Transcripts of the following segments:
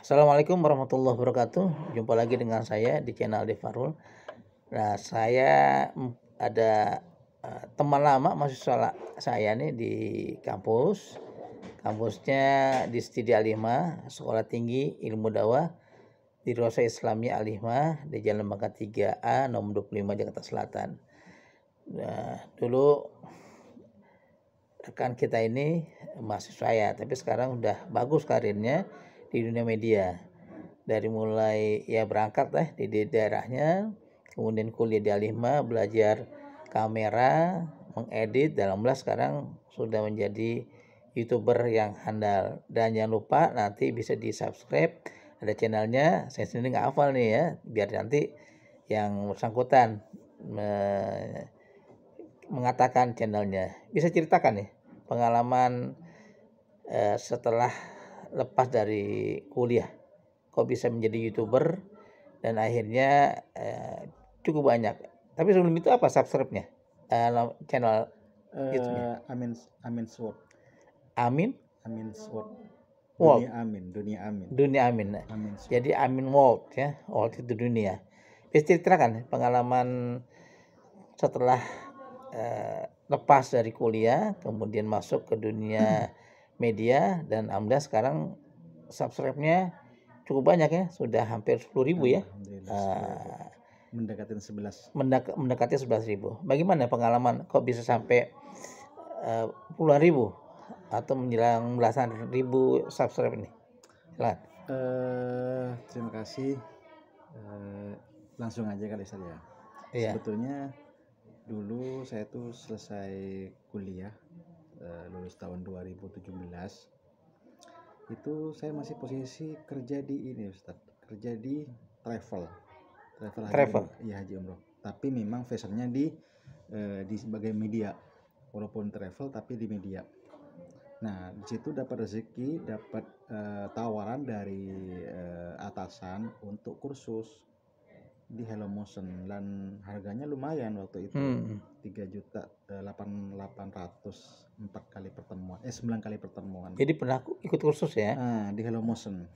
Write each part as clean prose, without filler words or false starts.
Assalamualaikum warahmatullahi wabarakatuh. Jumpa lagi dengan saya di channel Devarul. Nah, saya ada teman lama mahasiswa saya nih di kampus. Kampusnya di Siti Alihmah, Sekolah Tinggi Ilmu Dakwah di Rosa Islamiyah Alihmah di Jalan Bangka 3A nomor 25 Jakarta Selatan. Nah, dulu rekan kita ini mahasiswa ya, tapi sekarang udah bagus karirnya di dunia media. Dari mulai ya berangkat di daerahnya, kemudian kuliah di Alihmah, belajar kamera, mengedit, alhamdulillah sekarang sudah menjadi YouTuber yang handal. Dan jangan lupa nanti bisa di subscribe, ada channelnya, saya sendiri nggak hafal nih ya, biar nanti yang bersangkutan mengatakan channelnya. Bisa ceritakan nih pengalaman setelah lepas dari kuliah, kok bisa menjadi YouTuber dan akhirnya cukup banyak. Tapi sebelum itu apa subscribe-nya? Channel YouTube-nya. Amin Sword. Amin Sword. World. Dunia Amin. Dunia Amin. Jadi Amin World ya, World itu dunia. Bisa ceritakan pengalaman setelah lepas dari kuliah, kemudian masuk ke dunia media, dan alhamdulillah sekarang subscribe-nya cukup banyak ya, sudah hampir 10.000 ya. Mendekati 11. Mendekati 11.000. Bagaimana pengalaman kok bisa sampai puluhan ribu atau menjelang belasan ribu subscribe ini? Silakan. Terima kasih. Langsung aja kali saya. Iya. Sebetulnya dulu saya tuh selesai kuliah, lulus tahun 2017. Itu saya masih posisi kerja di ini, Ustaz. Kerja di travel. Haji umroh. Tapi memang fashionnya di sebagai media. Walaupun travel tapi di media. Nah, di situ dapat rezeki, dapat tawaran dari atasan untuk kursus di Hello Motion, dan harganya lumayan waktu itu. 3.800.000 4 kali pertemuan, 9 kali pertemuan. Jadi pernah ikut kursus ya? Di Hello Motion.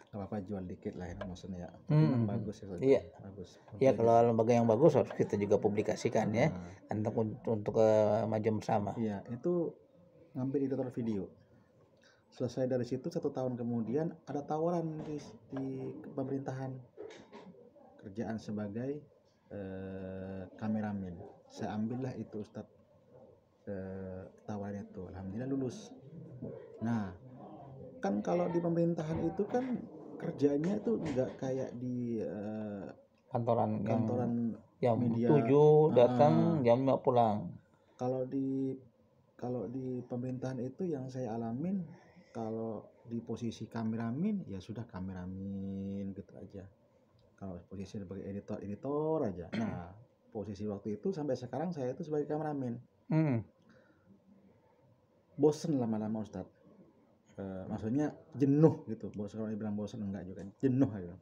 Gak apa-apa jual dikit lah Hello Motion ya. Tapi memang bagus ya. Iya. Bagus. Ya kalau lembaga yang bagus harus kita juga publikasikan ya, untuk maju bersama. Iya, itu ngambil editor video. Selesai dari situ 1 tahun kemudian ada tawaran di pemerintahan, kerjaan sebagai kameramen. Saya ambillah itu Ustadz, tawaran itu, alhamdulillah lulus. Nah, kan kalau di pemerintahan itu kan kerjanya itu nggak kayak di kantoran jam media 7 datang, jam 5 pulang. Kalau di pemerintahan itu yang saya alamin, kalau di posisi kameramen ya sudah kameramen gitu aja. Kalau posisi sebagai editor aja. Nah, posisi waktu itu sampai sekarang saya itu sebagai kameramen. Bosen lama-lama Ustadz. Maksudnya jenuh gitu. Bosen, kalau dibilang bosen enggak juga, jenuh aja.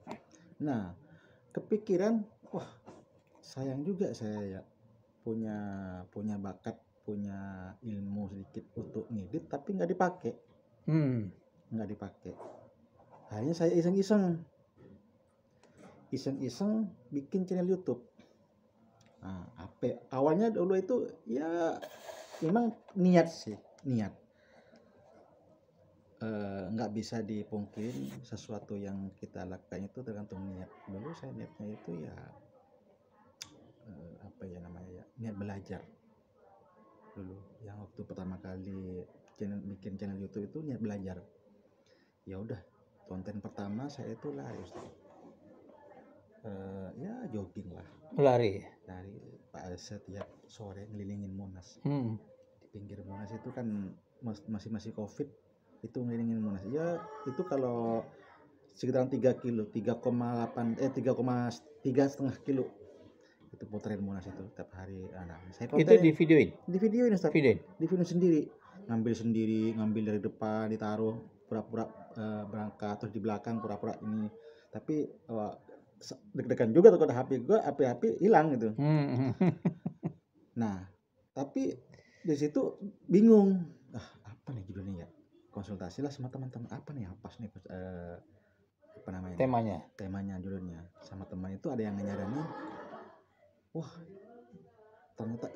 Nah, kepikiran, wah sayang juga saya ya punya bakat, punya ilmu sedikit untuk ngedit tapi nggak dipakai. Nggak dipakai. Akhirnya saya iseng-iseng bikin channel YouTube. Nah, awalnya dulu itu ya memang niat. Nggak bisa dipungkiri, sesuatu yang kita lakukan itu tergantung niat. Dulu saya niatnya itu ya niat belajar dulu. Yang waktu pertama kali bikin channel YouTube itu niat belajar. Ya udah, konten pertama saya itu lari Ustaz. Ya jogging lah. Lari setiap sore ngelilingin Monas. Di pinggir Monas itu kan masih Covid, itu ngelilingin Monas. Ya itu kalau sekitaran 3 kilo, 3,5 kilo. Itu puterin Monas itu tiap hari. Saya itu di videoin Ustaz. Di video sendiri, ngambil dari depan, ditaruh, pura-pura berangkat, terus di belakang pura-pura ini. Tapi deg-degan juga tuh kalau HP hilang gitu. Nah, tapi di situ bingung, apa nih judulnya ya, konsultasi lah sama teman-teman, apa nih yang pas nih apa namanya temanya judulnya, sama teman itu ada yang nyaranin, wah ternyata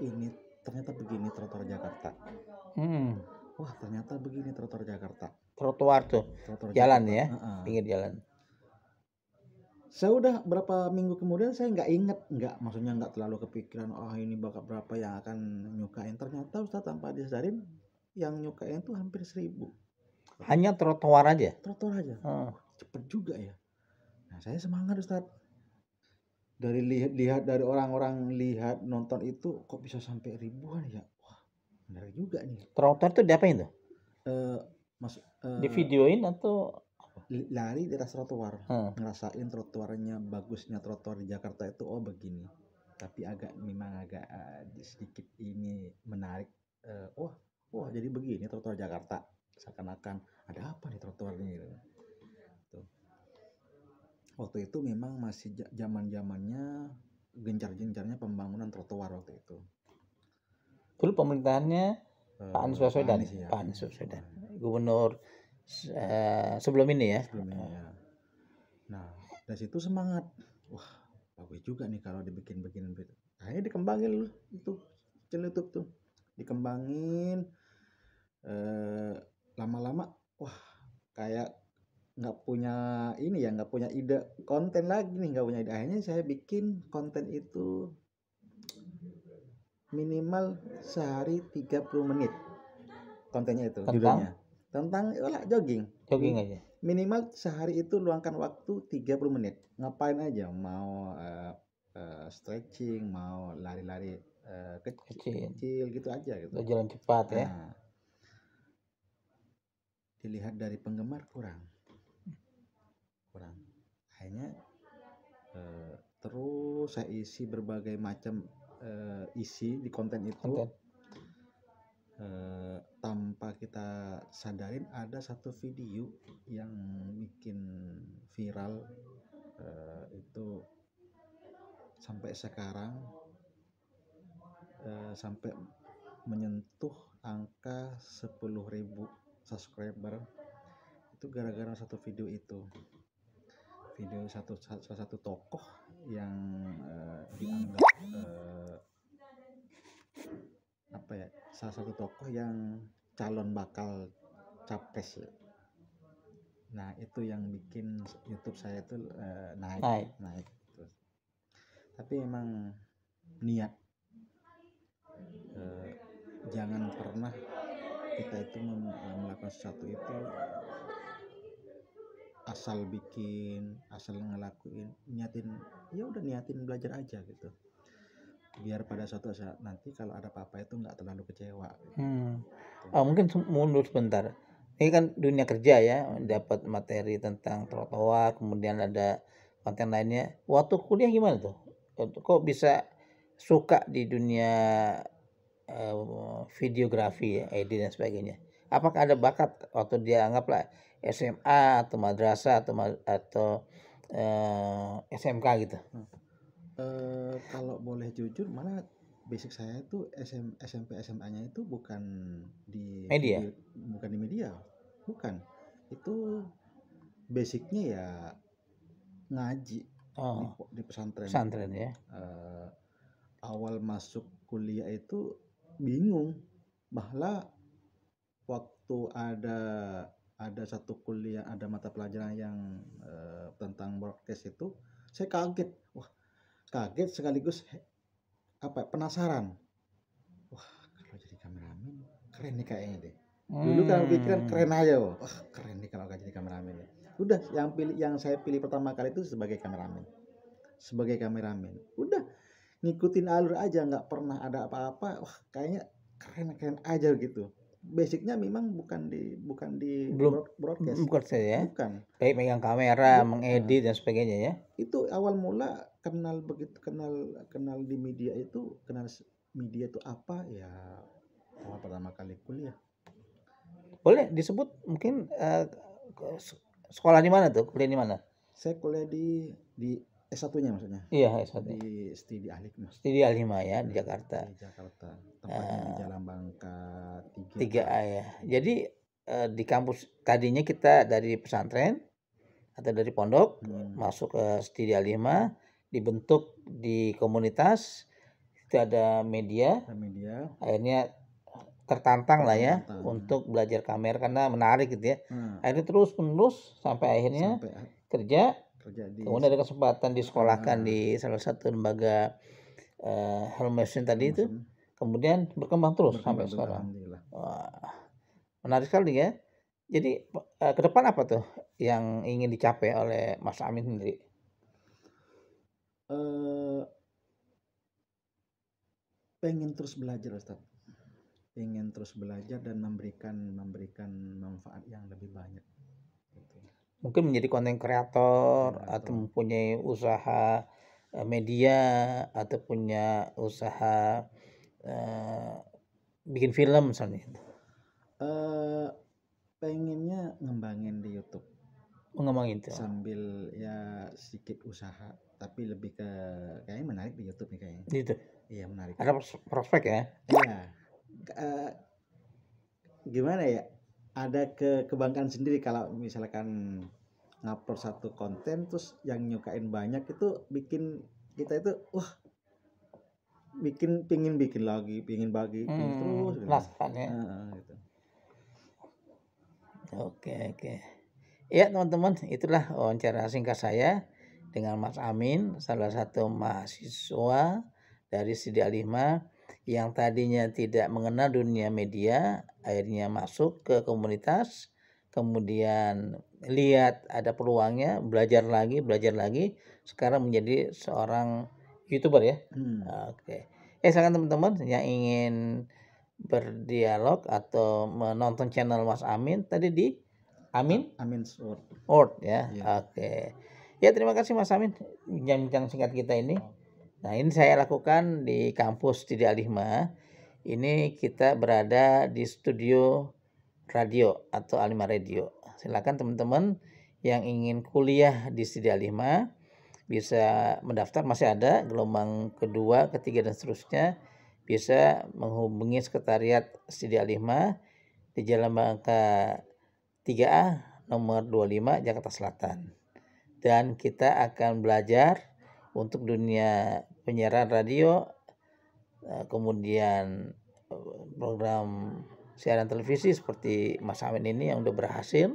begini trotoar Jakarta. Wah ternyata begini trotoar Jakarta. Trotoar tuh jalan Jakarta. Ya pinggir jalan. Saya udah berapa minggu kemudian saya maksudnya nggak terlalu kepikiran ini bakal berapa yang akan nyukain. Ternyata Ustaz tanpa disadarin yang nyukain tuh hampir 1.000. Hanya trotoar aja? Trotoar aja. Cepet juga ya. Nah saya semangat Ustaz. Dari lihat dari orang-orang lihat nonton itu kok bisa sampai ribuan ya. Wah benar juga nih. Trotoar tuh diapain tuh? Di videoin atau lari di atas trotoar, ngerasain trotoarnya, bagusnya trotoar di Jakarta itu begini, tapi memang agak sedikit ini menarik, wah jadi begini trotoar Jakarta, seakan-akan ada apa nih trotoarnya gitu. Waktu itu memang masih zaman-zamannya gencar-gencarnya pembangunan trotoar waktu itu. Dulu pemerintahannya Pak Anies Baswedan, gubernur sebelum ini ya. Nah dari situ semangat, wah bagus juga nih kalau dibikin gitu. Akhirnya dikembangin itu YouTube tuh, dikembangin lama-lama, wah kayak nggak punya ide konten lagi nih, akhirnya saya bikin konten itu minimal sehari 30 menit kontennya itu, judulnya tentang jogging aja. Minimal sehari itu luangkan waktu 30 menit. Ngapain aja, mau stretching, mau lari-lari kecil gitu aja gitu. Jalan cepat ya. Dilihat dari penggemar kurang. Akhirnya terus saya isi berbagai macam isi di konten itu. Tanpa kita sadarin ada satu video yang bikin viral, itu sampai sekarang sampai menyentuh angka 10.000 subscriber, itu gara-gara satu video itu, salah satu tokoh yang dianggap salah satu tokoh yang calon bakal capres ya. Nah itu yang bikin YouTube saya itu naik terus. Tapi emang niat, jangan pernah kita itu melakukan sesuatu itu asal bikin, asal ngelakuin, niatin belajar aja gitu, biar pada suatu saat nanti kalau ada apa-apa itu nggak terlalu kecewa gitu. Mungkin mundur sebentar, ini kan dunia kerja ya, dapat materi tentang trotoar, kemudian ada konten lainnya. Waktu kuliah gimana tuh? Kok bisa suka di dunia videografi, edit dan sebagainya? Apakah ada bakat waktu dia anggaplah SMA atau madrasah atau SMK gitu? Kalau boleh jujur, malah basic saya itu SMP SMA-nya itu bukan di media, bukan. Itu basicnya ya ngaji di pesantren ya. Awal masuk kuliah itu bingung, malah waktu ada satu kuliah, ada mata pelajaran yang tentang broadcast itu, saya kaget sekaligus penasaran. Wah kalau jadi kameramen keren nih kayaknya deh. Dulu kan pikiran keren aja, wah keren nih kalau jadi kameramen. Udah yang saya pilih pertama kali itu sebagai kameramen. Udah ngikutin alur aja, nggak pernah ada apa-apa. Wah kayaknya keren aja gitu. Basicnya memang bukan di broadcast. Bukan saya. Kayak megang kamera, mengedit dan sebagainya ya. Itu awal mula kenal di media itu, media itu apa ya, awal pertama kali kuliah. Boleh disebut mungkin sekolah di mana tuh? Kuliah di mana? Saya kuliah di S1-nya maksudnya. Iya, S1. Di Stidi Al-Hikmah. Stidi Al-Hikmah ya, di Jakarta. Di Jakarta. Tempatnya di Jalan Bangka 3A ya. Jadi di kampus tadinya kita dari pesantren atau dari pondok masuk ke Studi Al-Hikmah, dibentuk di komunitas, itu ada media, akhirnya tertantang lah ya untuk belajar kamera karena menarik gitu ya. Akhirnya terus menerus sampai akhirnya kerja kemudian ada kesempatan disekolahkan di salah satu lembaga Helmation tadi itu, kemudian berkembang terus sampai sekarang. Wah, menarik sekali ya. Jadi ke depan apa tuh yang ingin dicapai oleh Mas Amin sendiri? Pengen terus belajar, Ustaz. Pengen terus belajar dan memberikan manfaat yang lebih banyak. Mungkin menjadi konten kreator atau mempunyai usaha media atau punya usaha bikin film misalnya. Pengennya ngembangin di YouTube. Mengembangin itu. Sambil ya sedikit usaha, tapi lebih ke kayaknya menarik di YouTube nih kayaknya. Gitu. Iya, menarik. Ada prospek ya? Iya. Gimana ya? Ada kebanggaan sendiri kalau misalkan ngupload satu konten terus yang nyukain banyak, itu bikin kita itu pingin bikin lagi, pingin bagi terus gitu. Gitu. Oke. Ya teman-teman, itulah wawancara singkat saya dengan Mas Amin, salah satu mahasiswa dari Studi Al-Hikmah yang tadinya tidak mengenal dunia media, akhirnya masuk ke komunitas, kemudian lihat ada peluangnya, belajar lagi, sekarang menjadi seorang YouTuber ya. Oke. Silakan teman-teman yang ingin berdialog atau menonton channel Mas Amin tadi di Amin's World ya. Oke. Ya, terima kasih Mas Amin bincang singkat kita ini. Nah, ini saya lakukan di kampus Studi Al-Hikmah. Ini kita berada di studio radio atau Al-Hikmah Radio. Silakan teman-teman yang ingin kuliah di Studi Al-Hikmah bisa mendaftar, masih ada gelombang kedua, ketiga dan seterusnya. Bisa menghubungi sekretariat Studi Al-Hikmah di Jalan Bangka 3A nomor 25 Jakarta Selatan. Dan kita akan belajar untuk dunia penyiaran radio, kemudian program siaran televisi seperti Mas Amin ini yang udah berhasil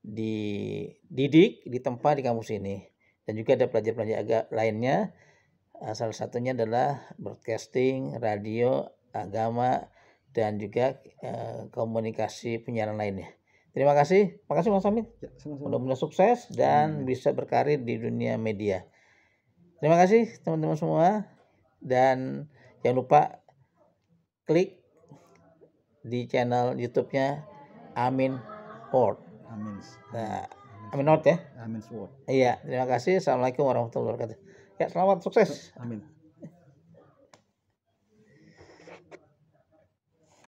dididik di tempat di kampus ini. Dan juga ada pelajar-pelajar lainnya, salah satunya adalah broadcasting, radio, agama, dan juga komunikasi penyiaran lainnya. Terima kasih Mas Amin. Mudah-mudahan sukses dan bisa berkarir di dunia media. Terima kasih teman-teman semua, dan jangan lupa klik di channel YouTube-nya Amin World. Amin World ya. Amin's World. Iya, terima kasih. Assalamualaikum warahmatullahi wabarakatuh. Ya, selamat sukses. Amin.